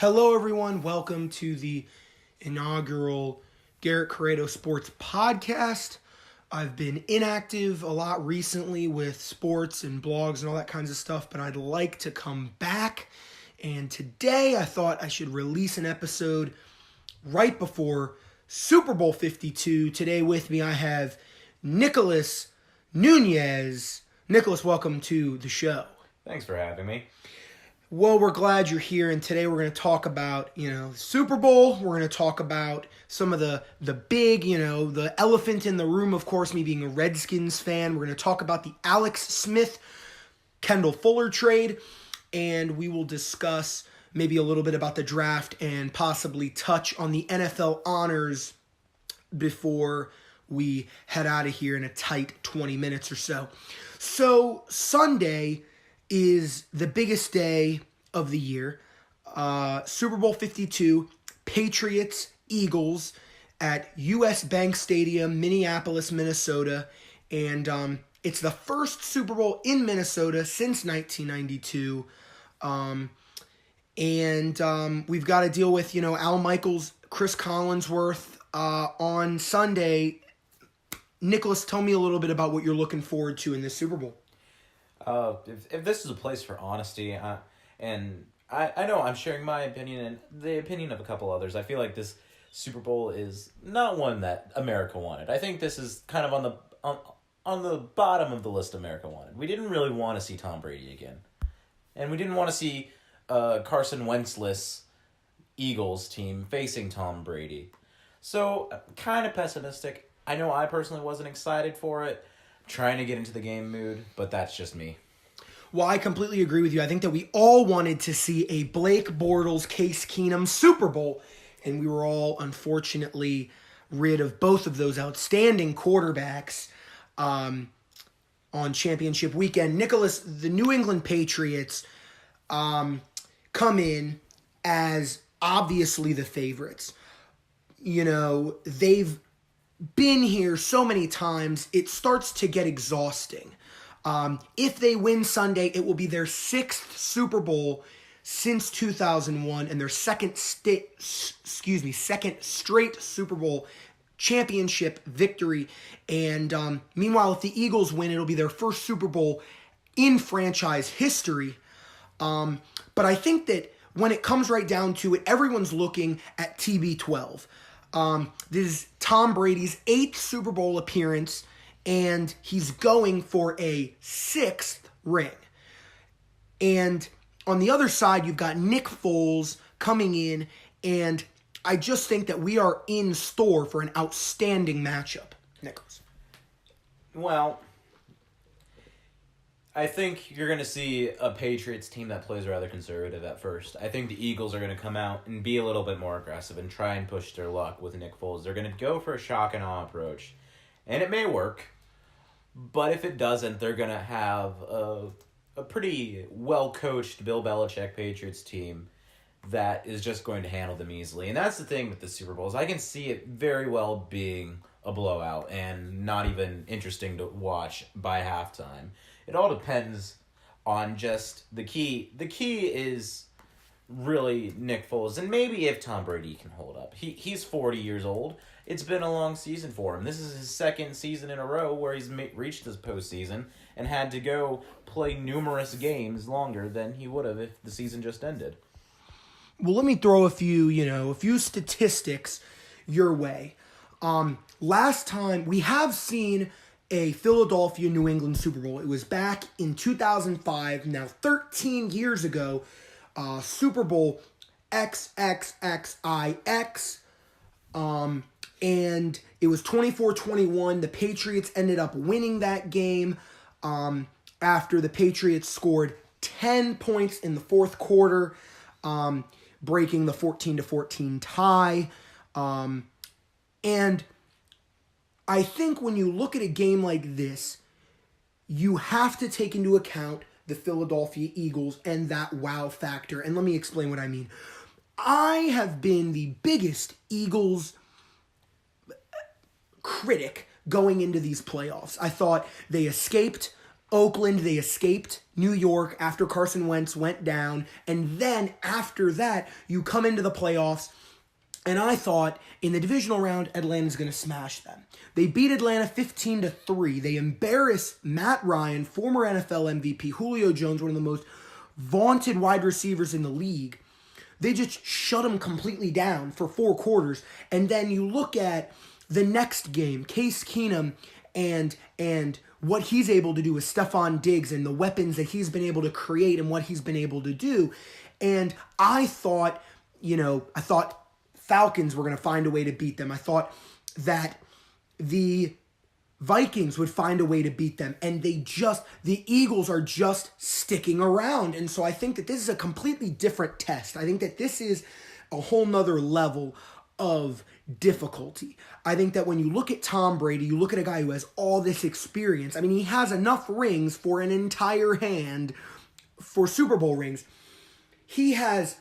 Hello, everyone. Welcome to the inaugural Garrett Corrado Sports Podcast. I've been inactive a lot recently with sports and blogs and all that kinds of stuff, but I'd like to come back. And today I thought I should release an episode right before Super Bowl 52. Today with me I have Nicolas Nunez. Nicolas, welcome to the show. Thanks for having me. Well, we're glad you're here, and today we're going to talk about, Super Bowl. We're going to talk about some of the big, the elephant in the room, of course, me being a Redskins fan. We're going to talk about the Alex Smith, Kendall Fuller trade, and we will discuss maybe a little bit about the draft and possibly touch on the NFL honors before we head out of here in a tight 20 minutes or so. So, Sunday is the biggest day of the year. Super Bowl 52, Patriots, Eagles at US Bank Stadium, Minneapolis, Minnesota. And it's the first Super Bowl in Minnesota since 1992. We've got to deal with, Al Michaels, Chris Collinsworth on Sunday. Nicholas, tell me a little bit about what you're looking forward to in this Super Bowl. If this is a place for honesty, and I know I'm sharing my opinion and the opinion of a couple others, I feel like this Super Bowl is not one that America wanted. I think this is kind of on the bottom of the list America wanted. We didn't really want to see Tom Brady again. And we didn't want to see Carson Wentzless Eagles team facing Tom Brady. So, kind of pessimistic. I know I personally wasn't excited for it. Trying to get into the game mood, but that's just me. Well, I completely agree with you. I think that we all wanted to see a Blake Bortles, Case Keenum Super Bowl, and we were all unfortunately rid of both of those outstanding quarterbacks on championship weekend. Nicholas, the New England Patriots come in as obviously the favorites. They've been here so many times, it starts to get exhausting. If they win Sunday, it will be their sixth Super Bowl since 2001 and their second straight Super Bowl championship victory. And meanwhile, if the Eagles win, it'll be their first Super Bowl in franchise history. But I think that when it comes right down to it, everyone's looking at TB12. This is Tom Brady's 8th Super Bowl appearance, and he's going for a 6th ring. And on the other side, you've got Nick Foles coming in, and I just think that we are in store for an outstanding matchup. Nicholas. Well, I think you're going to see a Patriots team that plays rather conservative at first. I think the Eagles are going to come out and be a little bit more aggressive and try and push their luck with Nick Foles. They're going to go for a shock and awe approach. And it may work, but if it doesn't, they're going to have a pretty well-coached Bill Belichick Patriots team that is just going to handle them easily. And that's the thing with the Super Bowls. I can see it very well being a blowout and not even interesting to watch by halftime. It all depends on just the key. The key is really Nick Foles. And maybe if Tom Brady can hold up. He's 40 years old. It's been a long season for him. This is his second season in a row where he's reached this postseason and had to go play numerous games longer than he would have if the season just ended. Well, let me throw a few statistics your way. Last time we have seen a Philadelphia-New England Super Bowl. It was back in 2005, now 13 years ago, Super Bowl XXXIX, and it was 24-21. The Patriots ended up winning that game after the Patriots scored 10 points in the fourth quarter, breaking the 14-14 tie, and I think when you look at a game like this, you have to take into account the Philadelphia Eagles and that wow factor. And let me explain what I mean. I have been the biggest Eagles critic going into these playoffs. I thought they escaped Oakland, they escaped New York after Carson Wentz went down. And then after that, you come into the playoffs. And I thought in the divisional round, Atlanta's going to smash them. They beat Atlanta 15-3. They embarrass Matt Ryan, former NFL MVP, Julio Jones, one of the most vaunted wide receivers in the league. They just shut him completely down for 4 quarters. And then you look at the next game, Case Keenum and what he's able to do with Stephon Diggs and the weapons that he's been able to create and what he's been able to do. And I thought Falcons were going to find a way to beat them. I thought that the Vikings would find a way to beat them, and the Eagles are just sticking around. And so I think that this is a completely different test. I think that this is a whole nother level of difficulty. I think that when you look at Tom Brady, you look at a guy who has all this experience. I mean, he has enough rings for an entire hand for Super Bowl rings. He has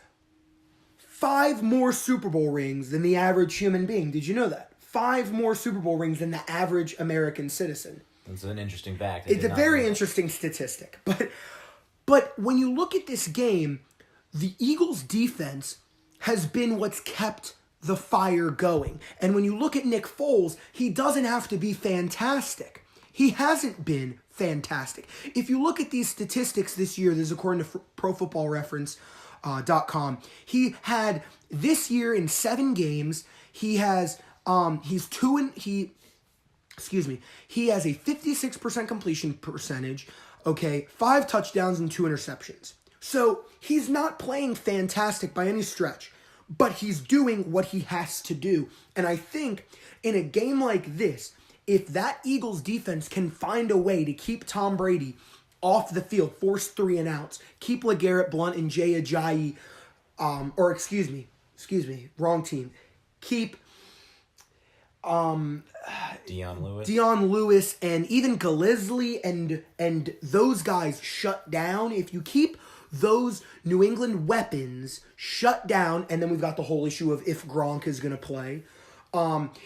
5 more Super Bowl rings than the average human being. Did you know that? 5 more Super Bowl rings than the average American citizen. That's an interesting fact. It's a very interesting statistic. But when you look at this game, the Eagles' defense has been what's kept the fire going. And when you look at Nick Foles, he doesn't have to be fantastic. He hasn't been fantastic. If you look at these statistics this year, this is according to Pro Football Reference, .com. He had this year in 7 games. He has he has a 56% completion percentage. Okay, 5 touchdowns and 2 interceptions. So he's not playing fantastic by any stretch, but he's doing what he has to do. And I think in a game like this, if that Eagles defense can find a way to keep Tom Brady off the field, force 3 and outs, keep Garrett Blount and Jay Ajayi, wrong team. Keep Dion Lewis and even Gillespie and those guys shut down. If you keep those New England weapons shut down, and then we've got the whole issue of if Gronk is going to play.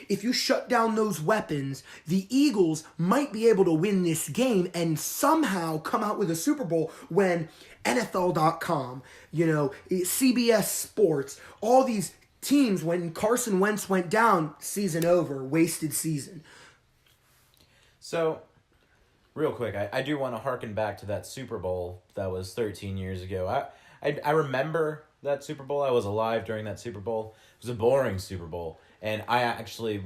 If you shut down those weapons, the Eagles might be able to win this game and somehow come out with a Super Bowl when NFL.com, CBS Sports, all these teams, when Carson Wentz went down, season over, wasted season. So, real quick, I do want to harken back to that Super Bowl that was 13 years ago. I remember that Super Bowl. I was alive during that Super Bowl. It was a boring Super Bowl. And I actually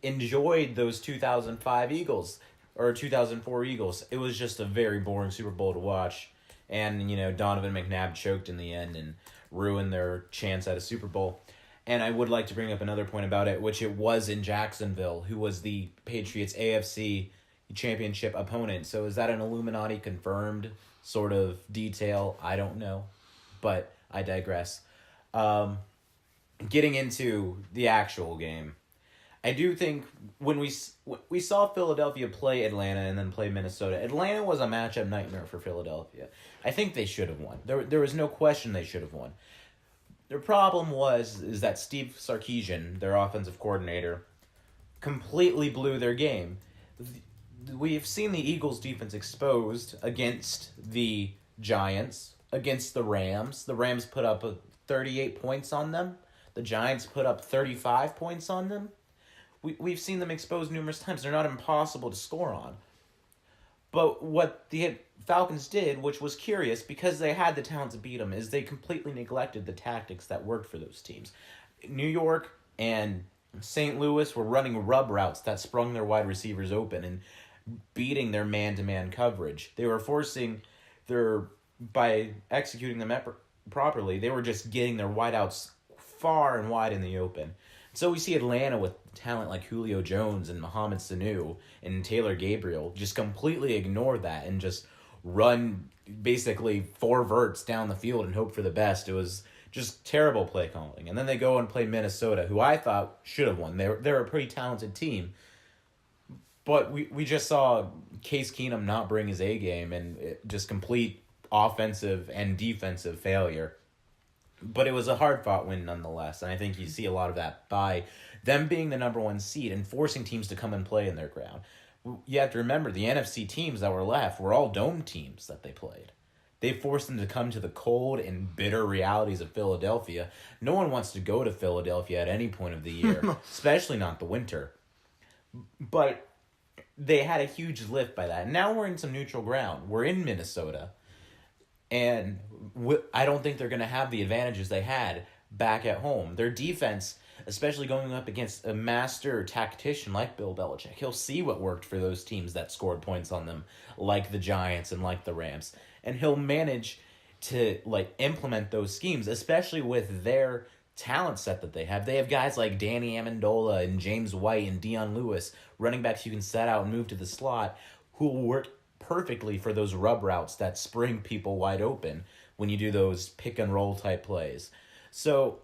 enjoyed those 2005 Eagles, or 2004 Eagles. It was just a very boring Super Bowl to watch. And, Donovan McNabb choked in the end and ruined their chance at a Super Bowl. And I would like to bring up another point about it, which it was in Jacksonville, who was the Patriots' AFC championship opponent. So is that an Illuminati confirmed sort of detail? I don't know. But I digress. Getting into the actual game, I do think when we saw Philadelphia play Atlanta and then play Minnesota, Atlanta was a matchup nightmare for Philadelphia. I think they should have won. There was no question they should have won. Their problem is that Steve Sarkisian, their offensive coordinator, completely blew their game. We've seen the Eagles' defense exposed against the Giants, against the Rams. The Rams put up 38 points on them. The Giants put up 35 points on them. We've seen them exposed numerous times. They're not impossible to score on. But what the Falcons did, which was curious, because they had the talent to beat them, is they completely neglected the tactics that worked for those teams. New York and St. Louis were running rub routes that sprung their wide receivers open and beating their man-to-man coverage. They were by executing them properly, they were just getting their wideouts far and wide in the open. So we see Atlanta with talent like Julio Jones and Mohamed Sanu and Taylor Gabriel just completely ignore that and just run basically 4 verts down the field and hope for the best. It was just terrible play calling. And then they go and play Minnesota, who I thought should have won. They're a pretty talented team. But we just saw Case Keenum not bring his A game and just complete offensive and defensive failure. But it was a hard-fought win nonetheless, and I think you see a lot of that by them being the number 1 seed and forcing teams to come and play in their ground. you have to remember the NFC teams that were left were all dome teams that they played. They forced them to come to the cold and bitter realities of Philadelphia. No one wants to go to Philadelphia at any point of the year, especially not the winter. But they had a huge lift by that. Now we're in some neutral ground. We're in Minnesota. And I don't think they're going to have the advantages they had back at home. Their defense, especially going up against a master tactician like Bill Belichick, he'll see what worked for those teams that scored points on them, like the Giants and like the Rams. And he'll manage to implement those schemes, especially with their talent set that they have. They have guys like Danny Amendola and James White and Dion Lewis, running backs you can set out and move to the slot, who will work perfectly for those rub routes that spring people wide open when you do those pick and roll type plays. So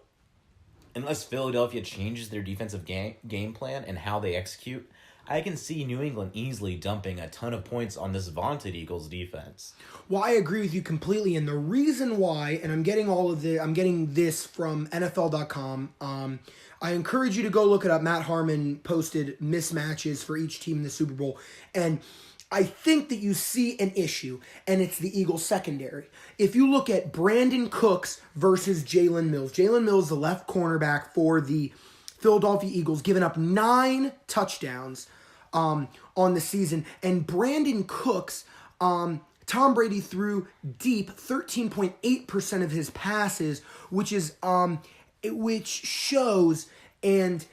unless Philadelphia changes their defensive game plan and how they execute, I can see New England easily dumping a ton of points on this vaunted Eagles defense. Well, I agree with you completely, and the reason why, and I'm getting this from NFL.com. I encourage you to go look it up. Matt Harmon posted mismatches for each team in the Super Bowl, and I think that you see an issue, and it's the Eagles secondary. If you look at Brandon Cooks versus Jalen Mills, the left cornerback for the Philadelphia Eagles, giving up 9 touchdowns on the season, and Brandon Cooks, Tom Brady threw deep 13.8% of his passes, which shows, and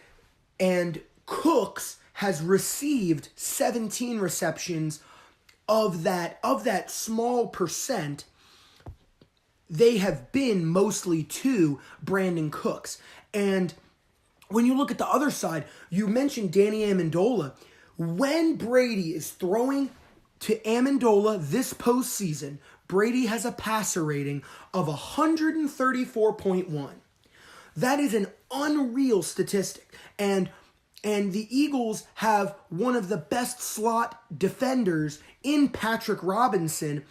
Cooks has received 17 receptions. Of that small percent, they have been mostly to Brandon Cooks. And when you look at the other side, you mentioned Danny Amendola. When Brady is throwing to Amendola this postseason, Brady has a passer rating of 134.1. That is an unreal statistic. And the Eagles have one of the best slot defenders in Patrick Robinson,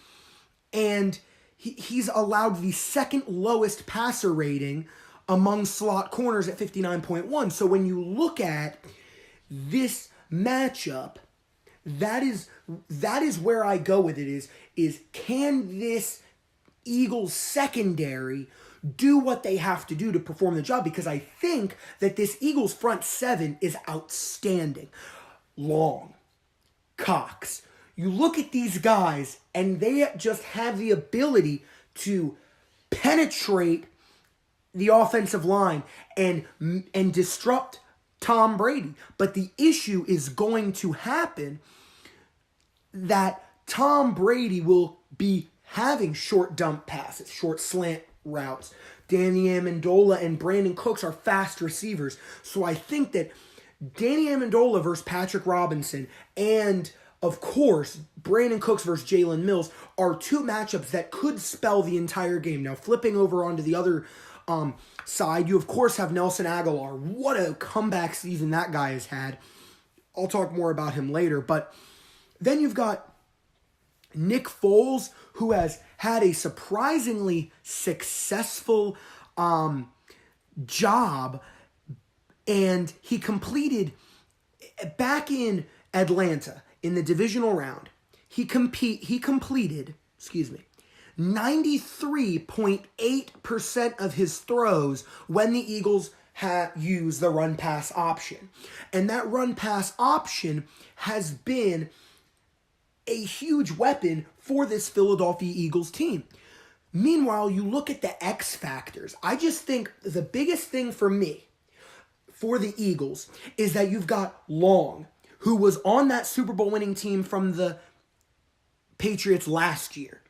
and he's allowed the second lowest passer rating among slot corners at 59.1. So when you look at this matchup, that is where I go with it is can this Eagles secondary do what they have to do to perform the job? Because I think that this Eagles front seven is outstanding. Long, Cox. You look at these guys and they just have the ability to penetrate the offensive line and disrupt Tom Brady. But the issue is going to happen that Tom Brady will be having short dump passes, short slant routes. Danny Amendola and Brandon Cooks are fast receivers. So I think that Danny Amendola versus Patrick Robinson and, of course, Brandon Cooks versus Jalen Mills are two matchups that could spell the entire game. Now, flipping over onto the other side, you, of course, have Nelson Aguilar. What a comeback season that guy has had. I'll talk more about him later. But then you've got Nick Foles, who has had a surprisingly successful job, and he completed back in Atlanta in the divisional round. He completed 93.8% of his throws when the Eagles used the run-pass option. And that run-pass option has been a huge weapon for this Philadelphia Eagles team. Meanwhile, you look at the X factors. I just think the biggest thing for me, for the Eagles, is that you've got Long, who was on that Super Bowl winning team from the Patriots last year.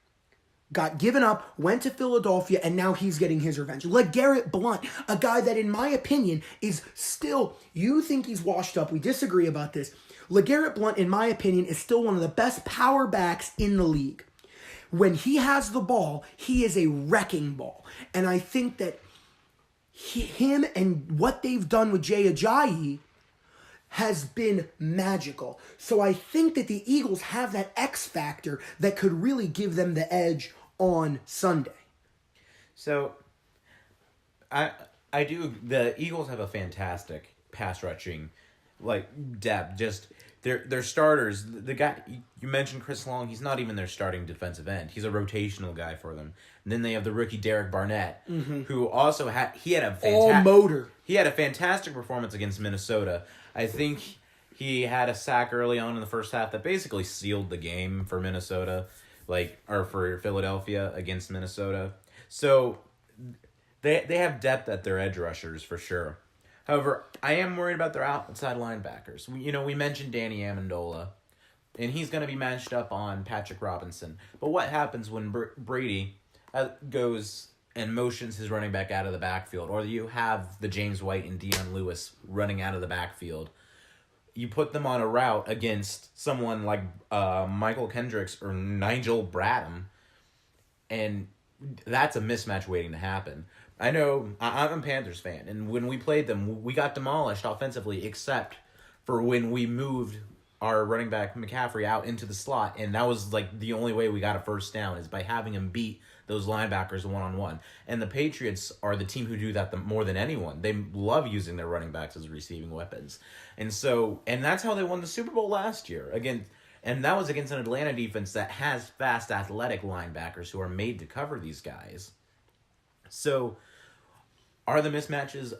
Got given up, went to Philadelphia, and now he's getting his revenge. Garrett Blount, a guy that, in my opinion, is still, you think he's washed up. We disagree about this. LeGarrette Blount, in my opinion, is still one of the best power backs in the league. When he has the ball, he is a wrecking ball. And I think that him and what they've done with Jay Ajayi has been magical. So I think that the Eagles have that X factor that could really give them the edge on Sunday. So I do. The Eagles have a fantastic pass rushing depth. Just their starters. The guy you mentioned, Chris Long, he's not even their starting defensive end. He's a rotational guy for them. And then they have the rookie Derek Barnett, who also had all motor. He had a fantastic performance against Minnesota. I think he had a sack early on in the first half that basically sealed the game for Minnesota, or for Philadelphia against Minnesota. So they have depth at their edge rushers for sure. However, I am worried about their outside linebackers. We mentioned Danny Amendola, and he's going to be matched up on Patrick Robinson. But what happens when Brady goes and motions his running back out of the backfield, or you have the James White and Dion Lewis running out of the backfield? You put them on a route against someone like Michael Kendricks or Nigel Bradham, and that's a mismatch waiting to happen. I know I'm a Panthers fan, and when we played them, we got demolished offensively, except for when we moved our running back McCaffrey out into the slot, and that was the only way we got a first down is by having him beat those linebackers one-on-one. And the Patriots are the team who do that more than anyone. They love using their running backs as receiving weapons. And that's how they won the Super Bowl last year. And that was against an Atlanta defense that has fast, athletic linebackers who are made to cover these guys. So are the mismatches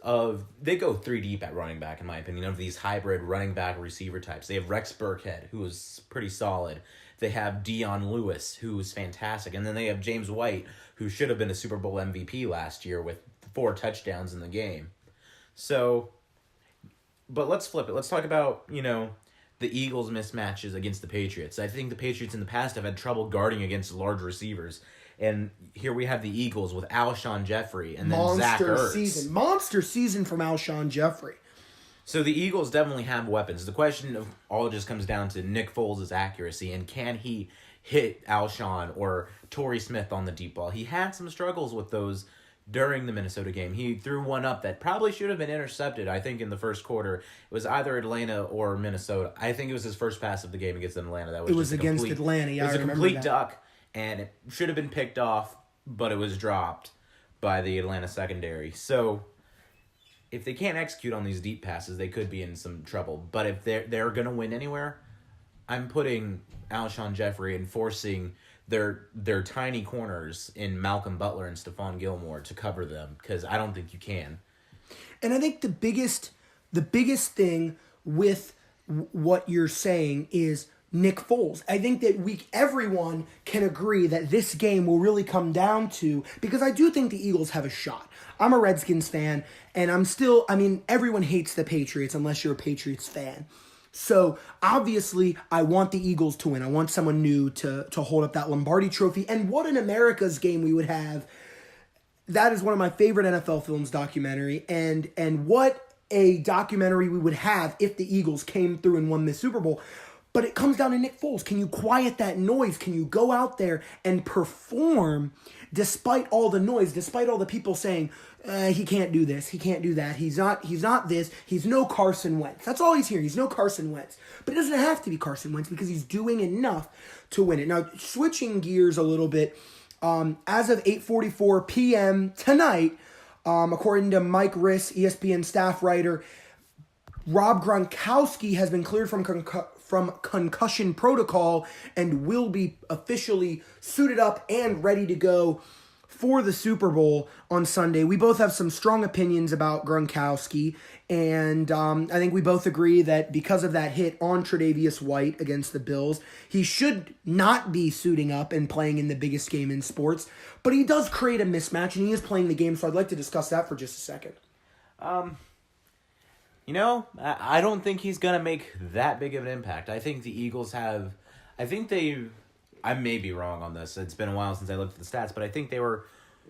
they go 3 deep at running back, in my opinion, of these hybrid running back receiver types. They have Rex Burkhead, who is pretty solid. They have Dion Lewis, who is fantastic. And then they have James White, who should have been a Super Bowl MVP last year with 4 touchdowns in the game. So, but let's flip it. Let's talk about, the Eagles' mismatches against the Patriots. I think the Patriots in the past have had trouble guarding against large receivers. And here we have the Eagles with Alshon Jeffrey and then Zach Ertz. Monster season from Alshon Jeffrey. So the Eagles definitely have weapons. The question of all just comes down to Nick Foles' accuracy, and can he hit Alshon or Torrey Smith on the deep ball? He had some struggles with those during the Minnesota game. He threw one up that probably should have been intercepted, I think, in the first quarter. It was either Atlanta or Minnesota. I think it was his first pass of the game against Atlanta. It was against Atlanta, yeah, it was a complete duck, and it should have been picked off, but it was dropped by the Atlanta secondary. So if they can't execute on these deep passes, they could be in some trouble. But if they're going to win anywhere, I'm putting Alshon Jeffrey and forcing their tiny corners in Malcolm Butler and Stephon Gilmore to cover them, because I don't think you can. And I think the biggest thing with what you're saying is Nick Foles. I think that everyone can agree that this game will really come down to, because I do think the Eagles have a shot. I'm a Redskins fan, and everyone hates the Patriots unless you're a Patriots fan. So, obviously, I want the Eagles to win. I want someone new to hold up that Lombardi trophy. And what an America's game we would have. That is one of my favorite NFL films documentary. And what a documentary we would have if the Eagles came through and won the Super Bowl. But it comes down to Nick Foles. Can you quiet that noise? Can you go out there and perform despite all the noise, despite all the people saying, he can't do this, he can't do that, he's not this, he's no Carson Wentz. That's all he's here. He's no Carson Wentz. But it doesn't have to be Carson Wentz because he's doing enough to win it. Now, switching gears a little bit, as of 8:44 p.m. tonight, according to Mike Riss, ESPN staff writer, Rob Gronkowski has been cleared from concussion protocol and will be officially suited up and ready to go for the Super Bowl on Sunday. We both have some strong opinions about Gronkowski, and I think we both agree that because of that hit on Tre'Davious White against the Bills, he should not be suiting up and playing in the biggest game in sports, but he does create a mismatch, and he is playing the game, so I'd like to discuss that for just a second. I don't think he's going to make that big of an impact. I think the Eagles I may be wrong on this. It's been a while since I looked at the stats, but I think they were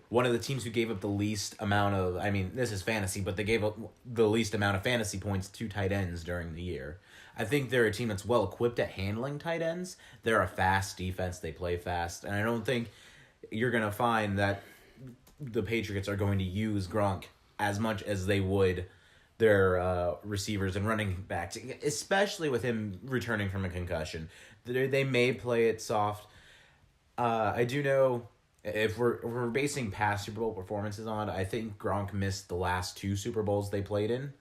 one of the teams who gave up the least amount of, this is fantasy, but they gave up the least amount of fantasy points to tight ends during the year. I think they're a team that's well equipped at handling tight ends. They're a fast defense. They play fast. And I don't think you're going to find that the Patriots are going to use Gronk as much as they would their receivers and running backs, especially with him returning from a concussion. They may play it soft. I do know if we're basing past Super Bowl performances on, I think Gronk missed the last 2 Super Bowls they played in,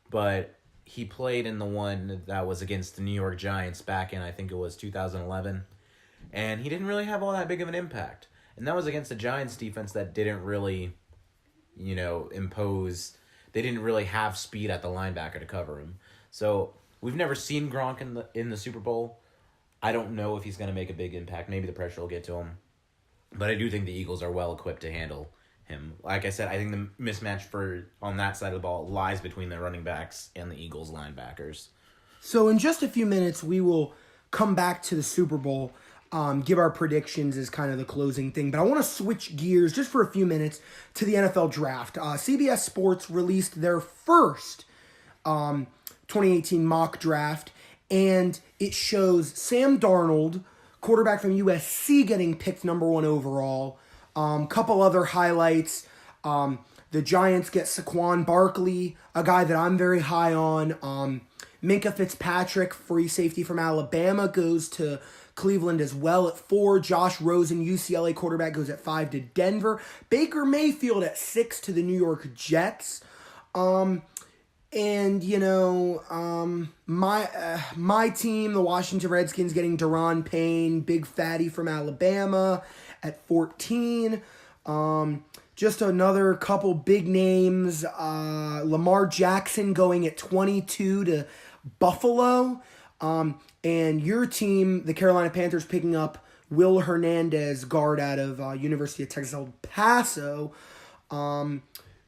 but he played in the one that was against the New York Giants back in, I think it was 2011. And he didn't really have all that big of an impact. And that was against the Giants defense that didn't really, impose. They didn't really have speed at the linebacker to cover him. So we've never seen Gronk in the Super Bowl. I don't know if he's going to make a big impact. Maybe the pressure will get to him. But I do think the Eagles are well equipped to handle him. Like I said, I think the mismatch on that side of the ball lies between the running backs and the Eagles linebackers. So in just a few minutes, we will come back to the Super Bowl, give our predictions as kind of the closing thing. But I want to switch gears just for a few minutes to the NFL Draft. CBS Sports released their first 2018 mock draft, and it shows Sam Darnold, quarterback from USC, getting picked number 1 overall. Couple other highlights. The Giants get Saquon Barkley, a guy that I'm very high on. Minkah Fitzpatrick, free safety from Alabama, goes to Cleveland as well at 4. Josh Rosen, UCLA quarterback, goes at 5 to Denver. Baker Mayfield at 6 to the New York Jets. My team, the Washington Redskins, getting Daron Payne, big fatty from Alabama, at 14. Just another couple big names. Lamar Jackson going at 22 to Buffalo. And your team, the Carolina Panthers, picking up Will Hernandez, guard out of University of Texas El Paso.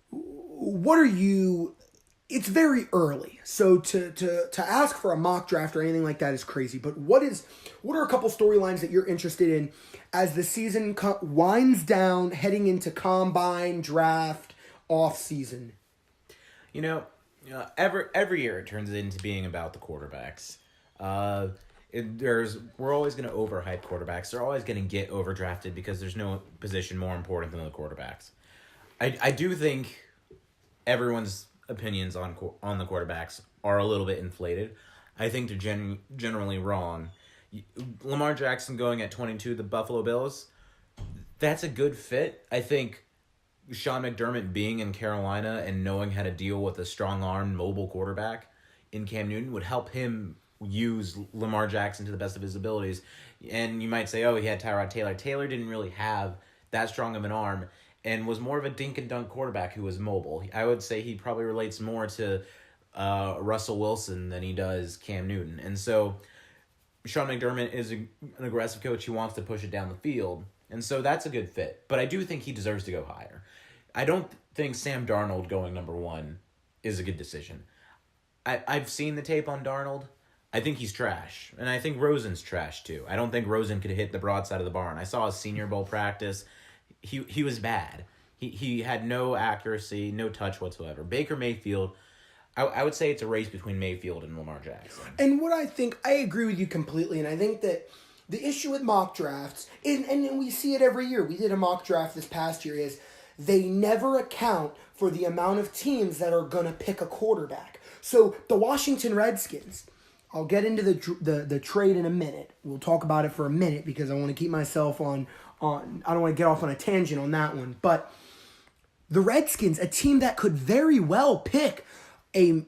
What are you... It's very early, so to ask for a mock draft or anything like that is crazy. But what are a couple storylines that you're interested in as the season winds down, heading into combine, draft, off season? Every year it turns into being about the quarterbacks. We're always going to overhype quarterbacks. They're always going to get overdrafted because there's no position more important than the quarterbacks. I do think everyone's opinions on the quarterbacks are a little bit inflated. I think they're generally wrong. Lamar Jackson going at 22, the Buffalo Bills, that's a good fit. I think Sean McDermott being in Carolina and knowing how to deal with a strong-armed, mobile quarterback in Cam Newton would help him use Lamar Jackson to the best of his abilities. And you might say, oh, he had Tyrod Taylor. Taylor didn't really have that strong of an arm and was more of a dink-and-dunk quarterback who was mobile. I would say he probably relates more to Russell Wilson than he does Cam Newton. And so Sean McDermott is an aggressive coach who wants to push it down the field. And so that's a good fit. But I do think he deserves to go higher. I don't think Sam Darnold going number 1 is a good decision. I've seen the tape on Darnold. I think he's trash. And I think Rosen's trash too. I don't think Rosen could hit the broadside of the barn. I saw his Senior Bowl practice. He was bad. He had no accuracy, no touch whatsoever. Baker Mayfield, I would say it's a race between Mayfield and Lamar Jackson. And what I think, I agree with you completely, and I think that the issue with mock drafts, and we see it every year, we did a mock draft this past year, is they never account for the amount of teams that are going to pick a quarterback. So the Washington Redskins, I'll get into the trade in a minute. We'll talk about it for a minute because I want to keep myself on I don't want to get off on a tangent on that one. But the Redskins, a team that could very well pick a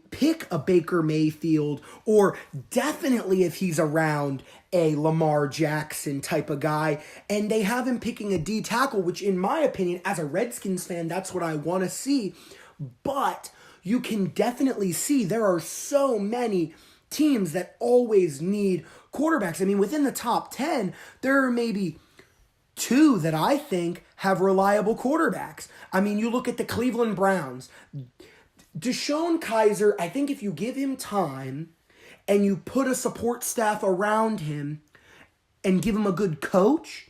Baker Mayfield, or definitely, if he's around, a Lamar Jackson type of guy, and they have him picking a D tackle, which in my opinion, as a Redskins fan, that's what I want to see. But you can definitely see there are so many teams that always need quarterbacks. I mean, within the top 10, there are maybe 2 that I think have reliable quarterbacks. I mean, you look at the Cleveland Browns. DeShone Kizer, I think if you give him time and you put a support staff around him and give him a good coach,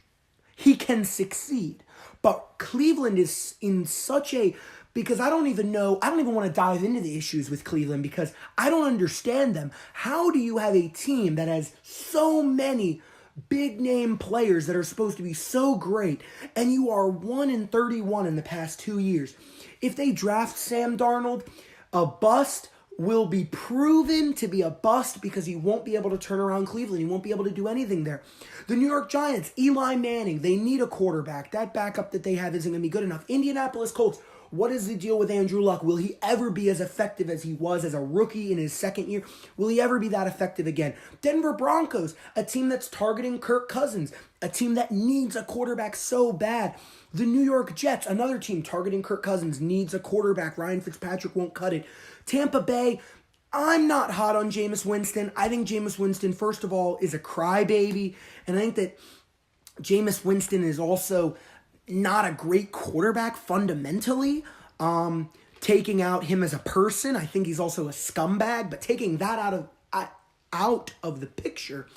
he can succeed. But Cleveland is in such a... Because I don't even want to dive into the issues with Cleveland because I don't understand them. How do you have a team that has so many big name players that are supposed to be so great, and you are 1-31 in the past 2 years? If they draft Sam Darnold, a bust will be proven to be a bust because he won't be able to turn around Cleveland. He won't be able to do anything there. The New York Giants, Eli Manning, they need a quarterback. That backup that they have isn't going to be good enough. Indianapolis Colts, What is the deal with Andrew Luck? Will he ever be as effective as he was as a rookie in his second year? Will he ever be that effective again? Denver Broncos, a team that's targeting Kirk Cousins, a team that needs a quarterback so bad. The New York Jets, another team targeting Kirk Cousins, needs a quarterback. Ryan Fitzpatrick won't cut it. Tampa Bay, I'm not hot on Jameis Winston. I think Jameis Winston, first of all, is a crybaby. And I think that Jameis Winston is also not a great quarterback fundamentally. Taking out him as a person, I think he's also a scumbag. But taking that out of the picture,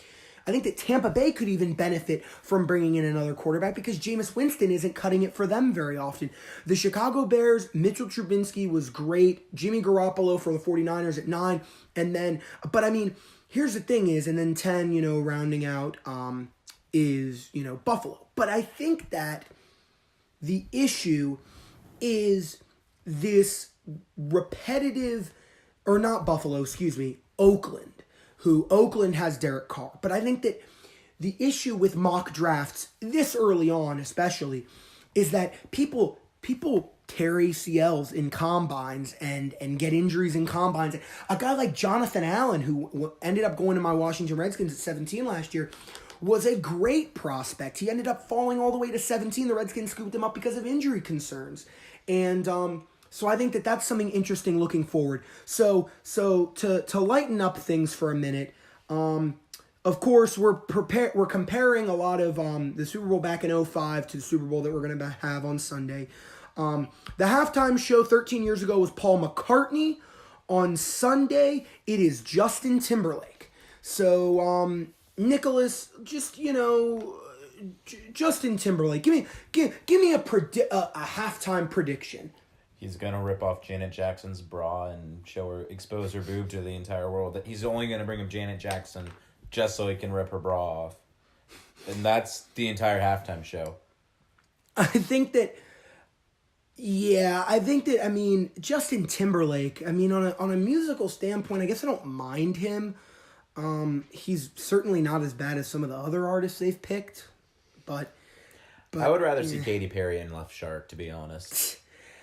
I think that Tampa Bay could even benefit from bringing in another quarterback because Jameis Winston isn't cutting it for them very often. The Chicago Bears, Mitchell Trubisky was great. Jimmy Garoppolo for the 49ers at 9. And then, but I mean, here's the thing is, and then 10, rounding out is, Buffalo. But I think that the issue is this repetitive, or not Buffalo, Oakland. Oakland has Derek Carr. But I think that the issue with mock drafts, this early on especially, is that people tear ACLs in combines and get injuries in combines. A guy like Jonathan Allen, who ended up going to my Washington Redskins at 17 last year, was a great prospect. He ended up falling all the way to 17. The Redskins scooped him up because of injury concerns. And so I think that that's something interesting looking forward. So to lighten up things for a minute, of course we're comparing a lot of the Super Bowl back in 2005 to the Super Bowl that we're going to have on Sunday. The halftime show 13 years ago was Paul McCartney. On Sunday, it is Justin Timberlake. So Nicholas, Justin Timberlake. Give me a halftime prediction. He's gonna rip off Janet Jackson's bra and expose her boob to the entire world. That he's only gonna bring up Janet Jackson just so he can rip her bra off, and that's the entire halftime show. I think that Justin Timberlake. I mean, on a musical standpoint, I guess I don't mind him. He's certainly not as bad as some of the other artists they've picked, but I would rather see Katy Perry and Left Shark, to be honest.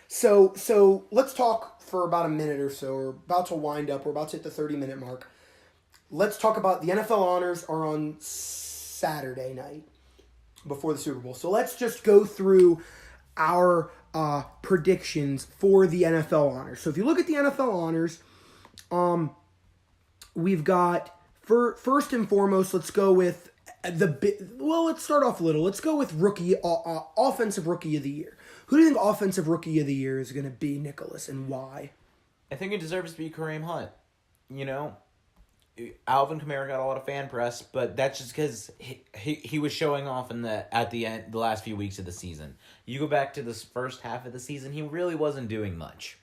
So let's talk for about a minute or so. We're about to wind up. We're about to hit the 30-minute mark. Let's talk about the NFL honors are on Saturday night before the Super Bowl. So let's just go through our predictions for the NFL honors. So if you look at the NFL honors, we've got first and foremost, let's go with let's start off little. Let's go with offensive rookie of the year. Who do you think offensive rookie of the year is going to be, Nicholas, and why? I think it deserves to be Kareem Hunt. Alvin Kamara got a lot of fan press, but that's just because he was showing off at the end, the last few weeks of the season. You go back to this first half of the season, he really wasn't doing much.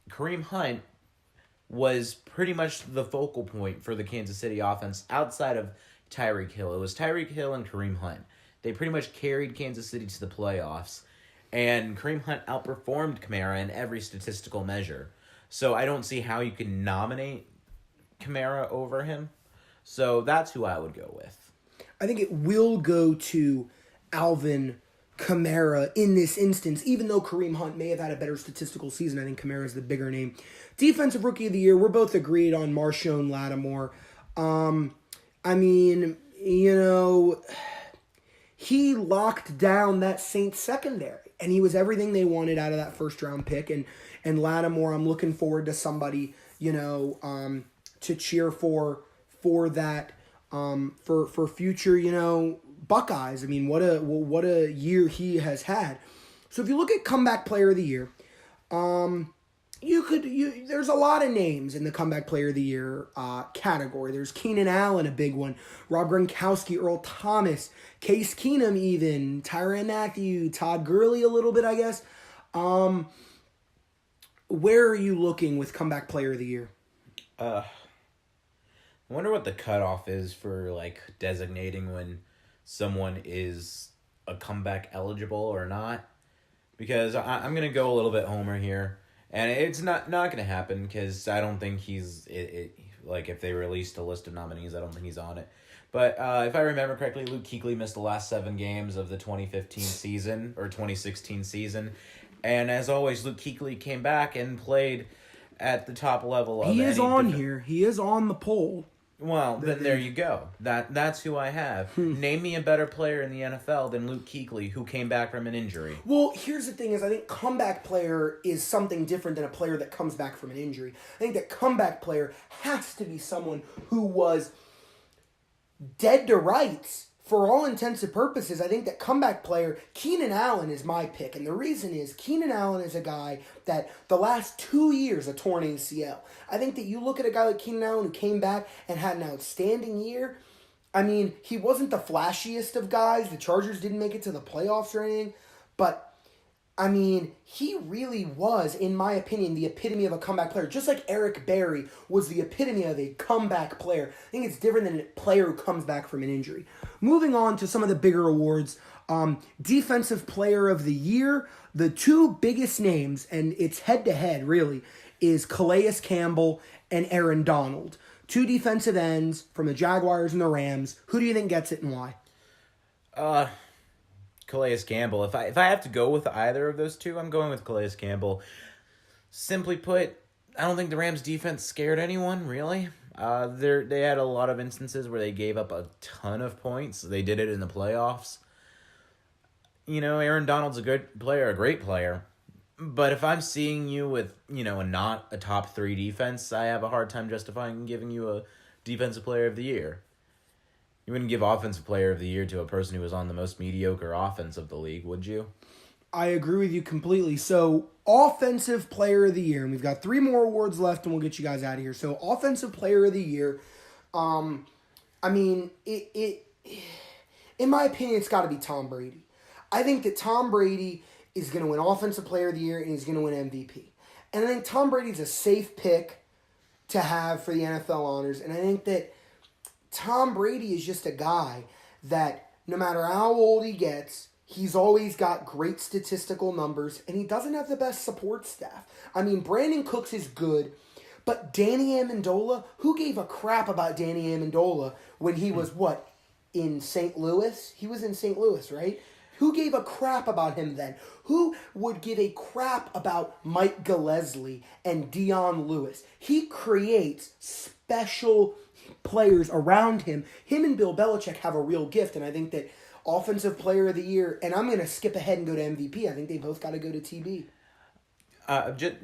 Kareem Hunt was pretty much the focal point for the Kansas City offense outside of Tyreek Hill. It was Tyreek Hill and Kareem Hunt. They pretty much carried Kansas City to the playoffs. And Kareem Hunt outperformed Kamara in every statistical measure. So I don't see how you can nominate Kamara over him. So that's who I would go with. I think it will go to Alvin Kamara in this instance. Even though Kareem Hunt may have had a better statistical season, I think Kamara is the bigger name. Defensive Rookie of the Year, we're both agreed on Marshawn Lattimore. He locked down that Saints secondary. And he was everything they wanted out of that first-round pick. And Lattimore, I'm looking forward to somebody, to cheer for that, for future, Buckeyes. I mean, what a year he has had. So if you look at Comeback Player of the Year, there's a lot of names in the Comeback Player of the Year category. There's Keenan Allen, a big one. Rob Gronkowski, Earl Thomas, Case Keenum even, Tyrann Mathieu, Todd Gurley a little bit, I guess. Where are you looking with Comeback Player of the Year? I wonder what the cutoff is for, designating when someone is a comeback eligible or not. Because I'm going to go a little bit homer here. And it's not going to happen because I don't think he's... if they released a list of nominees, I don't think he's on it. But if I remember correctly, Luke Kuechly missed the last 7 games of the 2015 season or 2016 season. And as always, Luke Kuechly came back and played at the top level of He is any on here. He is on the poll. Well, then there you go. That's who I have. Name me a better player in the NFL than Luke Kuechly, who came back from an injury. Well, here's the thing is I think comeback player is something different than a player that comes back from an injury. I think that comeback player has to be someone who was dead to rights for all intents and purposes. I think that comeback player, Keenan Allen is my pick. And the reason is Keenan Allen is a guy that the last 2 years a torn ACL. I think that you look at a guy like Keenan Allen who came back and had an outstanding year. I mean, he wasn't the flashiest of guys. The Chargers didn't make it to the playoffs or anything. But, I mean, he really was, in my opinion, the epitome of a comeback player. Just like Eric Berry was the epitome of a comeback player. I think it's different than a player who comes back from an injury. Moving on to some of the bigger awards. Defensive Player of the Year. The two biggest names, and it's head-to-head, really, is Calais Campbell and Aaron Donald. Two defensive ends from the Jaguars and the Rams. Who do you think gets it and why? Calais Campbell. If I have to go with either of those two, I'm going with Calais Campbell. Simply put, I don't think the Rams defense scared anyone, really. They had a lot of instances where they gave up a ton of points. They did it in the playoffs. You know, Aaron Donald's a good player, a great player. But if I'm seeing you with, not a top 3 defense, I have a hard time justifying giving you a defensive player of the year. You wouldn't give offensive player of the year to a person who was on the most mediocre offense of the league, would you? I agree with you completely. So, offensive player of the year, and we've got 3 more awards left, and we'll get you guys out of here. So, offensive player of the year, I mean, in my opinion, it's got to be Tom Brady. I think that Tom Brady is going to win offensive player of the year, and he's going to win MVP. And I think Tom Brady's a safe pick to have for the NFL honors, and I think that Tom Brady is just a guy that no matter how old he gets, he's always got great statistical numbers, and he doesn't have the best support staff. I mean, Brandon Cooks is good, but Danny Amendola, who gave a crap about Danny Amendola when he was, in St. Louis? He was in St. Louis, right? Who gave a crap about him then? Who would give a crap about Mike Gillespie and Dion Lewis? He creates special players around him. Him and Bill Belichick have a real gift, and I think that offensive player of the year, and I'm going to skip ahead and go to MVP. I think they both got to go to TB.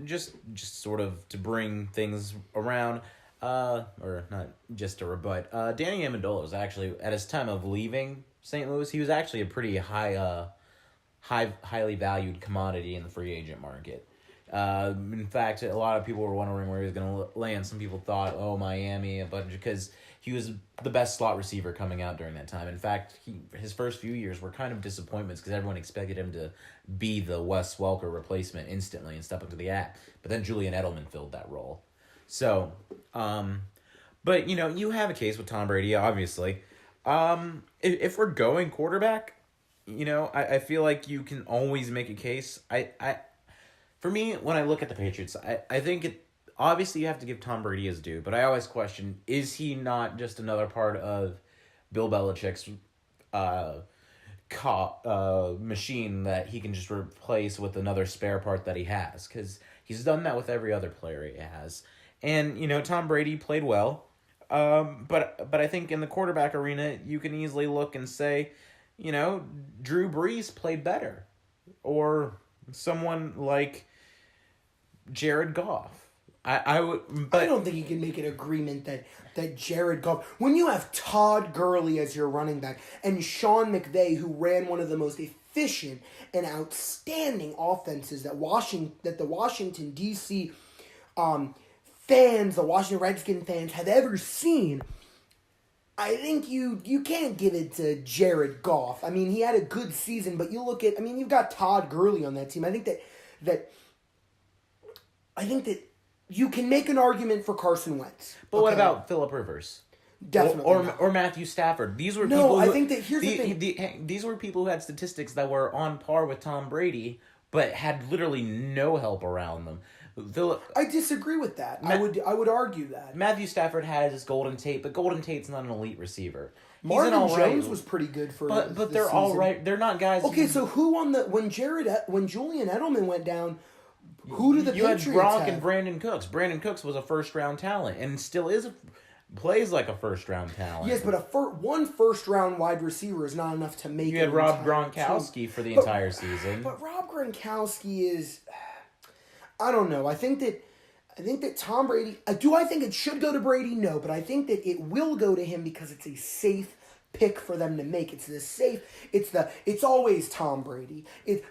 Just sort of to bring things around, or not just to rebut. Danny Amendola was actually, at his time of leaving St. Louis, he was actually a pretty highly valued commodity in the free agent market. In fact, a lot of people were wondering where he was going to land. Some people thought, Miami, because he was the best slot receiver coming out during that time. In fact, his first few years were kind of disappointments because everyone expected him to be the Wes Welker replacement instantly and step up to the act. But then Julian Edelman filled that role. So, but, you have a case with Tom Brady, obviously. If we're going quarterback, I feel like you can always make a case. For me, when I look at the Patriots, I think obviously you have to give Tom Brady his due, but I always question, is he not just another part of Bill Belichick's machine that he can just replace with another spare part that he has? Because he's done that with every other player he has. And, Tom Brady played well, but I think in the quarterback arena, you can easily look and say, Drew Brees played better. Or someone like Jared Goff. I don't think you can make an agreement that Jared Goff, when you have Todd Gurley as your running back and Sean McVay, who ran one of the most efficient and outstanding offenses that the Washington D.C. Fans, the Washington Redskins fans have ever seen, I think you can't give it to Jared Goff. I mean, he had a good season, but you look at, you've got Todd Gurley on that team. I think that you can make an argument for Carson Wentz. But what about Phillip Rivers? Definitely. Or Matthew Stafford. These were here's the thing. These were people who had statistics that were on par with Tom Brady, but had literally no help around them. I disagree with that. I would argue that. Matthew Stafford has his Golden Tate, but Golden Tate's not an elite receiver. Marvin all right. Jones was pretty good for But this they're season. all right. They're not guys. Okay, so who on the when Julian Edelman went down? Who did the Patriots had Gronk have? and Brandon Cooks. Brandon Cooks was a first-round talent and still plays like a first-round talent. Yes, but one first-round wide receiver is not enough to make. You had Rob Gronkowski for the entire season. But Rob Gronkowski is, I don't know. I think that Tom Brady. Do I think it should go to Brady? No, but I think that it will go to him because it's a safe pick for them to make. It's always Tom Brady.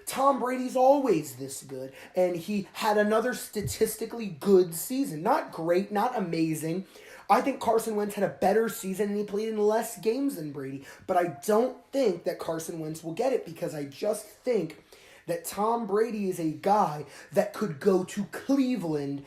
Tom Brady's always this good, and he had another statistically good season. Not great, not amazing. I think Carson Wentz had a better season and he played in less games than Brady, but I don't think that Carson Wentz will get it because I just think that Tom Brady is a guy that could go to Cleveland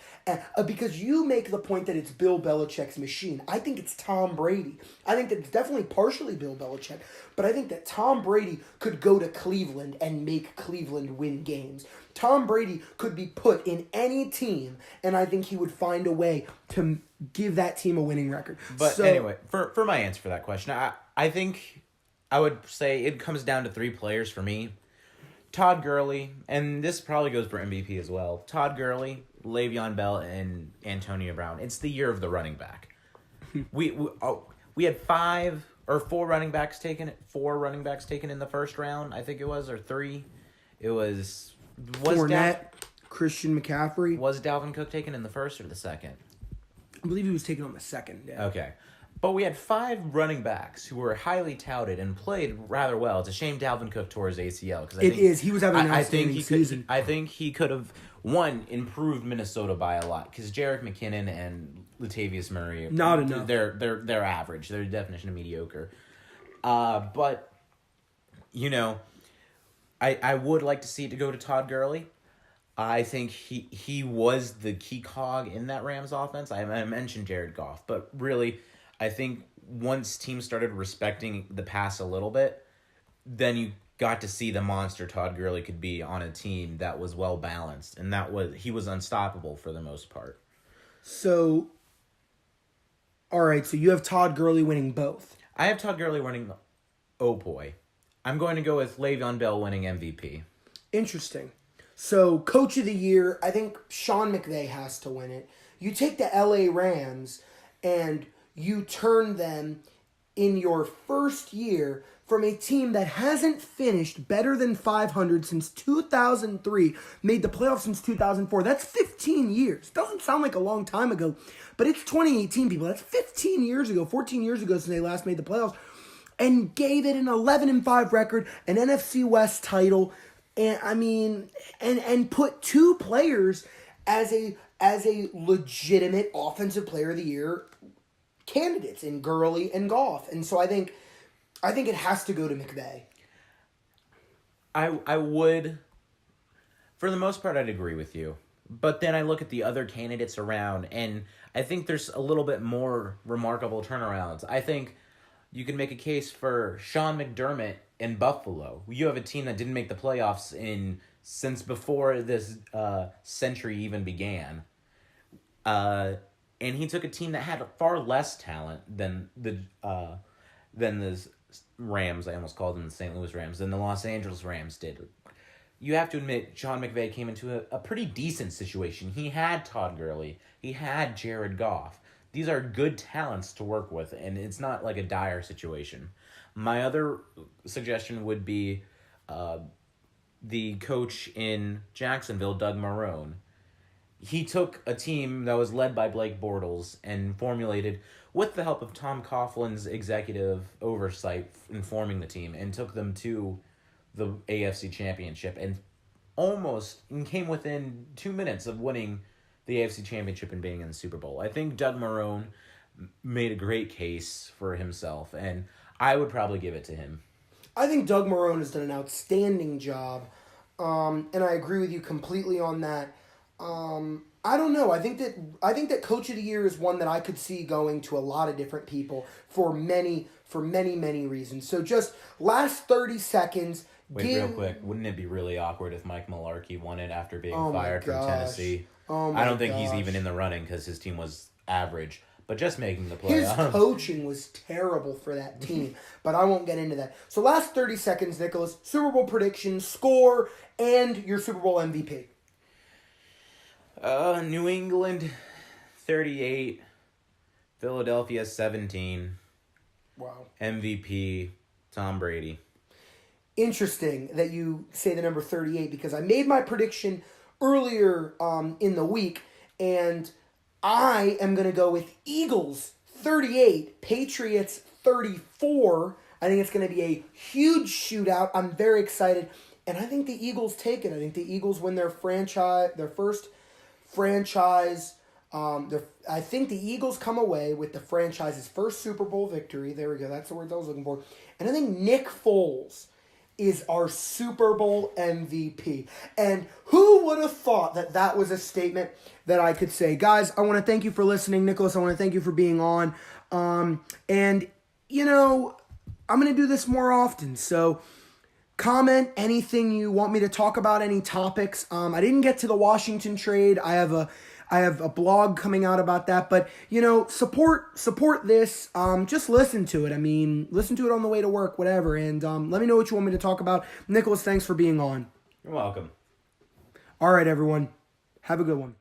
because you make the point that it's Bill Belichick's machine. I think it's Tom Brady. I think that it's definitely partially Bill Belichick, but I think that Tom Brady could go to Cleveland and make Cleveland win games. Tom Brady could be put in any team, and I think he would find a way to give that team a winning record. But anyway, for my answer for that question, I think I would say it comes down to 3 players for me. Todd Gurley, and this probably goes for MVP as well. Todd Gurley, Le'Veon Bell, and Antonio Brown. It's the year of the running back. we had 4 running backs taken in the first round, I think it was, or 3. It was Fournette, Christian McCaffrey. Was Dalvin Cook taken in the first or the second? I believe he was taken on the second. Yeah. Okay. But we had 5 running backs who were highly touted and played rather well. It's a shame Dalvin Cook tore his ACL. He was having an outstanding season. I think he could have, improved Minnesota by a lot. Because Jerick McKinnon and Latavius Murray... Not enough. They're average. They're the definition of mediocre. But, I would like to see it to go to Todd Gurley. I think he was the key cog in that Rams offense. I mentioned Jared Goff, but really... I think once teams started respecting the pass a little bit, then you got to see the monster Todd Gurley could be on a team that was well balanced, and he was unstoppable for the most part. So, all right, so you have Todd Gurley winning both. I have Todd Gurley winning. Oh boy, I'm going to go with Le'Veon Bell winning MVP. Interesting. So, Coach of the Year, I think Sean McVay has to win it. You take the LA Rams and you turn them in your first year from a team that hasn't finished better than 500 since 2003, made the playoffs since 2004. That's 15 years. Doesn't sound like a long time ago, but it's 2018, people. That's 15 years ago, 14 years ago since they last made the playoffs, and gave it an 11-5 record, an NFC West title, and put 2 players as a legitimate offensive player of the year candidates in Gurley and Goff. And so I think it has to go to McVay. I would, for the most part, I'd agree with you. But then I look at the other candidates around, and I think there's a little bit more remarkable turnarounds. I think you can make a case for Sean McDermott in Buffalo. You have a team that didn't make the playoffs since before this century even began. And he took a team that had far less talent than the Rams. I almost called them the St. Louis Rams, than the Los Angeles Rams did. You have to admit, Sean McVay came into a pretty decent situation. He had Todd Gurley. He had Jared Goff. These are good talents to work with, and it's not like a dire situation. My other suggestion would be the coach in Jacksonville, Doug Marrone. He took a team that was led by Blake Bortles and formulated, with the help of Tom Coughlin's executive oversight in forming the team, and took them to the AFC Championship and came within 2 minutes of winning the AFC Championship and being in the Super Bowl. I think Doug Marrone made a great case for himself, and I would probably give it to him. I think Doug Marrone has done an outstanding job, and I agree with you completely on that. I don't know. I think that Coach of the Year is one that I could see going to a lot of different people for many reasons. So just last 30 seconds. Wait, real quick. Wouldn't it be really awkward if Mike Mularkey won it after being fired from Tennessee? Oh my I don't think gosh. he's even in the running because his team was average. but just making the His playoffs. coaching was terrible for that team, but I won't get into that. So last 30 seconds, Nicholas, Super Bowl predictions, score, and your Super Bowl MVP. New England 38, Philadelphia 17. Wow. MVP Tom Brady. Interesting that you say the number 38 because I made my prediction earlier in the week, and I am going to go with Eagles 38, Patriots 34. I think it's going to be a huge shootout. I'm very excited, and I think the Eagles take it. I think the Eagles win their first franchise. I think the Eagles come away with the franchise's first Super Bowl victory. There we go. That's the word I was looking for. And I think Nick Foles is our Super Bowl MVP. And who would have thought that that was a statement that I could say? Guys, I want to thank you for listening. Nicholas, I want to thank you for being on. And, you know, I'm going to do this more often. So comment anything you want me to talk about, any topics. I didn't get to the Washington trade. I have a blog coming out about that, but you know, support this. Just listen to it. I mean, listen to it on the way to work, whatever. And let me know what you want me to talk about. Nicholas, thanks for being on. You're welcome. All right, everyone. Have a good one.